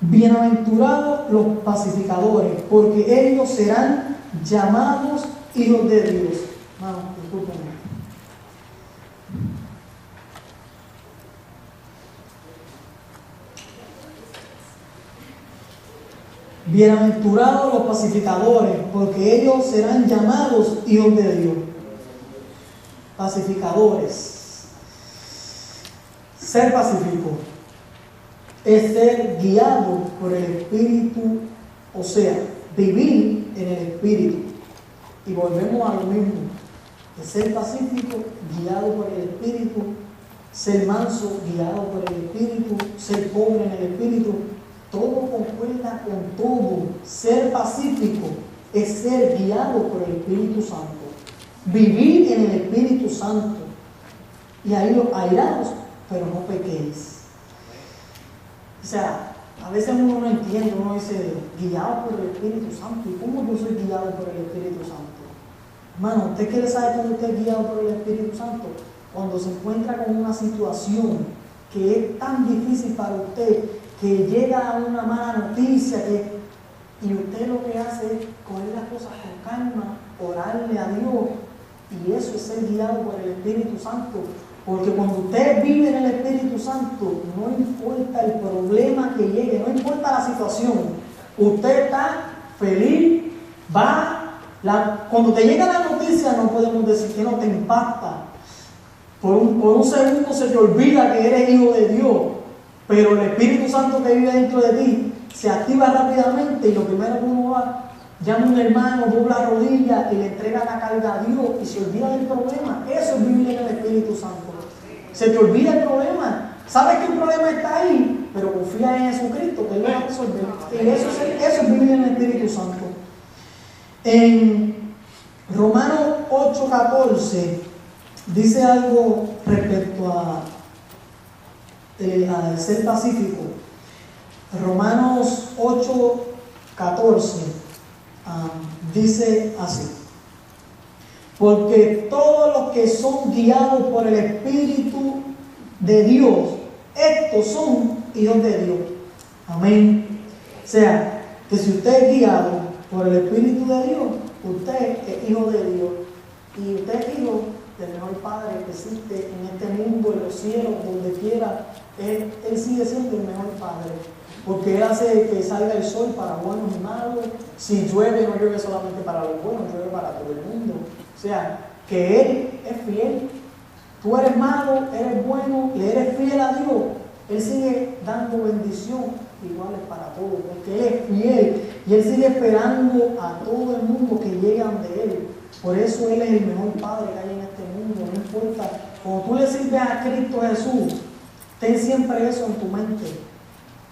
Bienaventurados los pacificadores, porque ellos serán llamados hijos de Dios. Vamos, discúlpenme. Bienaventurados los pacificadores, porque ellos serán llamados hijos de Dios. Pacificadores. Ser pacífico es ser guiado por el Espíritu, o sea, vivir en el Espíritu. Y volvemos a lo mismo, de ser pacífico, guiado por el Espíritu, ser manso, guiado por el Espíritu, ser pobre en el Espíritu, todo concuerda con todo. Ser pacífico es ser guiado por el Espíritu Santo, vivir en el Espíritu Santo, y ahí los airados, pero no pequéis. O sea, a veces uno no entiende, uno dice, guiado por el Espíritu Santo. ¿Y cómo yo soy guiado por el Espíritu Santo? Hermano, ¿usted quiere saber cómo usted es guiado por el Espíritu Santo? Cuando se encuentra con una situación que es tan difícil para usted, que llega a una mala noticia, y usted lo que hace es coger las cosas con calma, orarle a Dios, y eso es ser guiado por el Espíritu Santo. Porque cuando usted vive en el Espíritu Santo, no importa el problema que llegue, no importa la situación, usted está feliz, cuando te llega la noticia no podemos decir que no te impacta. Por un segundo se te olvida que eres hijo de Dios, pero el Espíritu Santo que vive dentro de ti se activa rápidamente, y lo primero que uno va, llama a un hermano, dobla rodillas y le entrega la carga a Dios y se olvida del problema. Eso es vivir en el Espíritu Santo. Se te olvida el problema. Sabes que el problema está ahí, pero confía en Jesucristo, que Él lo va a resolver. Y eso es vivir en el Espíritu Santo. En Romanos 8:14 dice algo respecto a ser pacífico. Romanos 8:14 dice así: porque todos los que son guiados por el Espíritu de Dios, estos son hijos de Dios. Amén. O sea, que si usted es guiado por el Espíritu de Dios, usted es hijo de Dios. Y usted es hijo del mejor Padre que existe en este mundo, en los cielos, donde quiera. Él sigue siendo el mejor Padre. Porque Él hace que salga el sol para buenos y malos. Si llueve, no llueve solamente para los buenos, llueve para todo el mundo. O sea, que Él es fiel. Tú eres malo, eres bueno, le eres fiel a Dios. Él sigue dando bendición iguales para todos, porque Él es fiel y Él sigue esperando a todo el mundo que llegue ante Él. Por eso Él es el mejor Padre que hay en este mundo. No importa, cuando tú le sirves a Cristo Jesús, ten siempre eso en tu mente,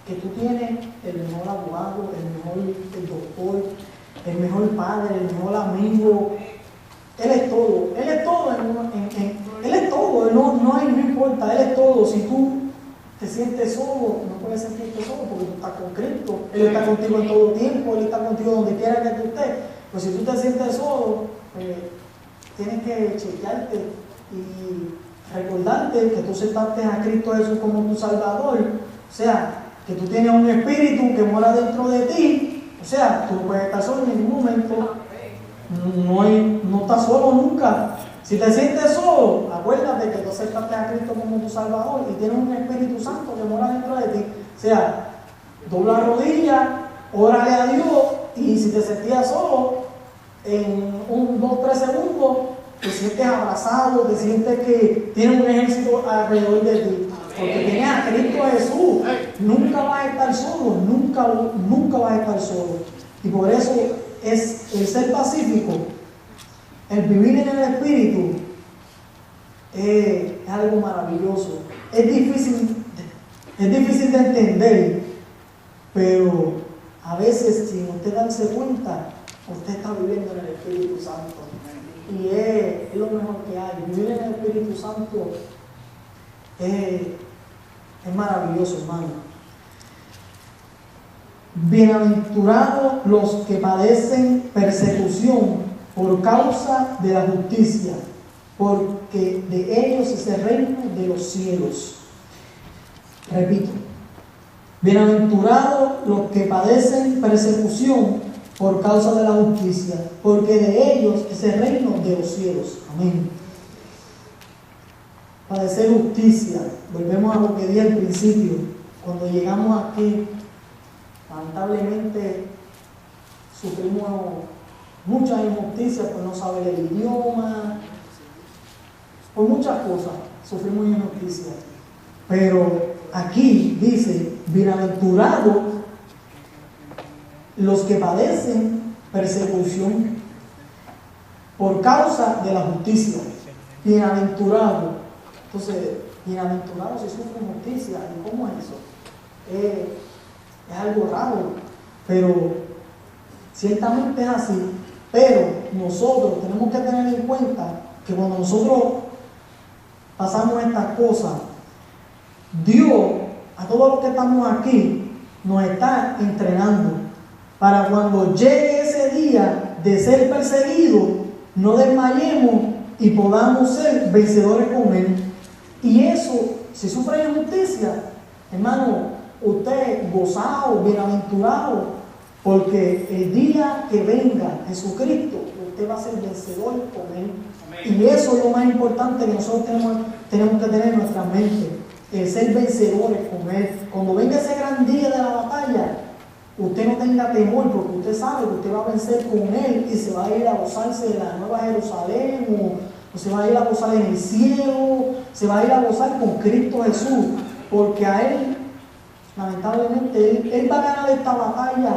que tú tienes el mejor abogado, el doctor, el mejor padre, el mejor amigo. Él es todo, Él es todo, Él es todo, no importa, Él es todo. Si tú te sientes solo, no puedes sentirte solo porque tú estás con Cristo. Él está contigo en todo tiempo, Él está contigo donde quiera que tú estés. Pues si tú te sientes solo, tienes que chequearte y recordarte que tú aceptaste a Cristo Jesús como tu Salvador. O sea, que tú tienes un espíritu que mora dentro de ti. O sea, tú no puedes estar solo en ningún momento. No estás solo nunca. Si te sientes solo, acuérdate que tú aceptaste a Cristo como tu Salvador y tienes un Espíritu Santo que mora dentro de ti. O sea, dobla rodillas, órale a Dios, y si te sentías solo, en 2, 3 segundos, te sientes abrazado, te sientes que tienes un ejército alrededor de ti. Porque tienes a Cristo Jesús. Nunca vas a estar solo, nunca vas a estar solo. Y por eso es el ser pacífico, el vivir en el Espíritu, es algo maravilloso. Es difícil de entender, pero a veces, sin usted darse cuenta, usted está viviendo en el Espíritu Santo. Y es lo mejor que hay. Vivir en el Espíritu Santo es maravilloso, hermano. Bienaventurados los que padecen persecución por causa de la justicia, porque de ellos es el reino de los cielos. Repito, Bienaventurados los que padecen persecución por causa de la justicia, porque de ellos es el reino de los cielos. Amén. Padecer justicia. Volvemos a lo que dije al principio. Cuando llegamos aquí, lamentablemente sufrimos muchas injusticias por no saber el idioma, por muchas cosas sufrimos injusticias. Pero aquí dice, bienaventurados los que padecen persecución por causa de la justicia. Bienaventurados. Entonces, bienaventurados si sufren justicia. ¿Y cómo es eso? Es algo raro, pero ciertamente es así. Pero nosotros tenemos que tener en cuenta que cuando nosotros pasamos estas cosas, Dios, a todos los que estamos aquí, nos está entrenando para cuando llegue ese día de ser perseguidos, no desmayemos y podamos ser vencedores con Él. Y eso, si sufre injusticia, hermano, usted gozado, bienaventurado, porque el día que venga Jesucristo, usted va a ser vencedor con Él. Amén. Y eso es lo más importante que nosotros tenemos que tener en nuestra mente, el ser vencedores con Él. Cuando venga ese gran día de la batalla, usted no tenga temor, porque usted sabe que usted va a vencer con Él y se va a ir a gozarse de la Nueva Jerusalén, o se va a ir a gozar en el cielo, se va a ir a gozar con Cristo Jesús, porque a Él, lamentablemente, Él va a ganar esta batalla,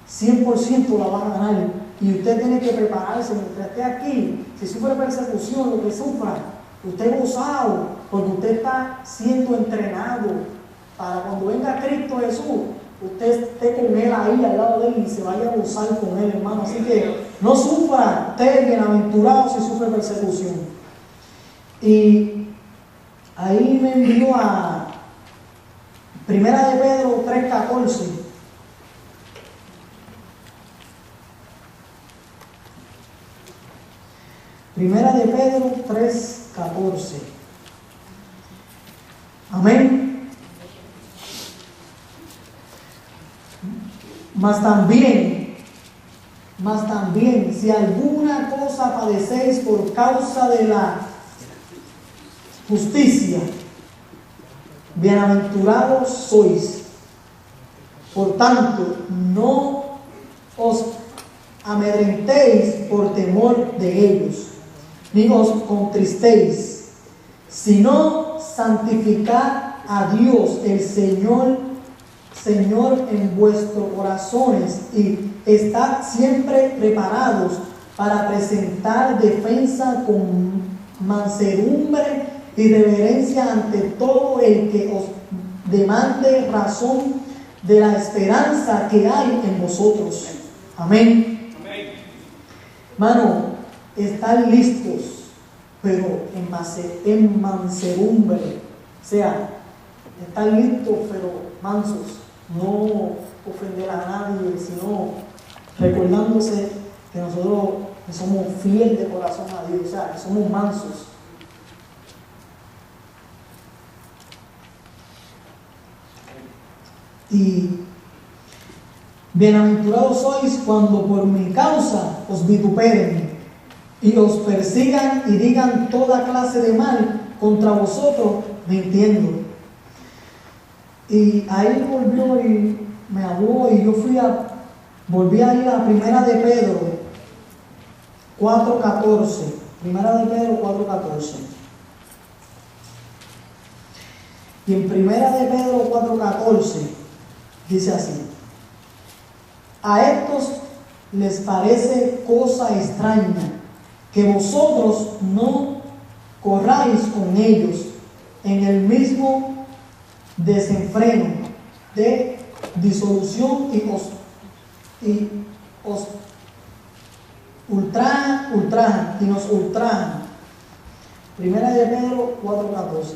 100% la va a ganar. Y usted tiene que prepararse mientras esté aquí. Si sufre persecución, lo que sufra, usted gozado, porque usted está siendo entrenado para cuando venga Cristo Jesús, usted esté con Él ahí al lado de Él y se vaya a gozar con Él, hermano. Así que no sufra, usted es bienaventurado si sufre persecución. Y ahí me envió a Primera de Pedro 3:14. Primera de Pedro 3:14. Amén. Mas también, si alguna cosa padecéis por causa de la justicia, bienaventurados sois. Por tanto, no os amedrentéis por temor de ellos, ni os contristéis, sino santificad a Dios el Señor en vuestros corazones, y estad siempre preparados para presentar defensa con mansedumbre y reverencia ante todo el que os demande razón de la esperanza que hay en vosotros. Amén. Hermano, están listos, pero en mansedumbre. O sea, están listos, pero mansos. No ofender a nadie, sino recordándose que nosotros que somos fieles de corazón a Dios, o sea, que somos mansos. Y bienaventurados sois cuando por mi causa os vituperen y os persigan y digan toda clase de mal contra vosotros mintiendo. Y ahí volvió y me habló, y yo volví a ir a Primera de Pedro 4:14. Primera de Pedro 4:14. Y en Primera de Pedro 4:14 dice así: a estos les parece cosa extraña que vosotros no corráis con ellos en el mismo desenfreno de disolución y os ultrajan y nos ultrajan. Primera de Pedro 4:14.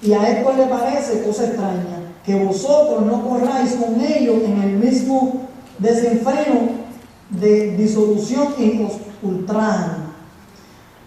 Y a esto le parece cosa extraña que vosotros no corráis con ellos en el mismo desenfreno de disolución y os ultrajan.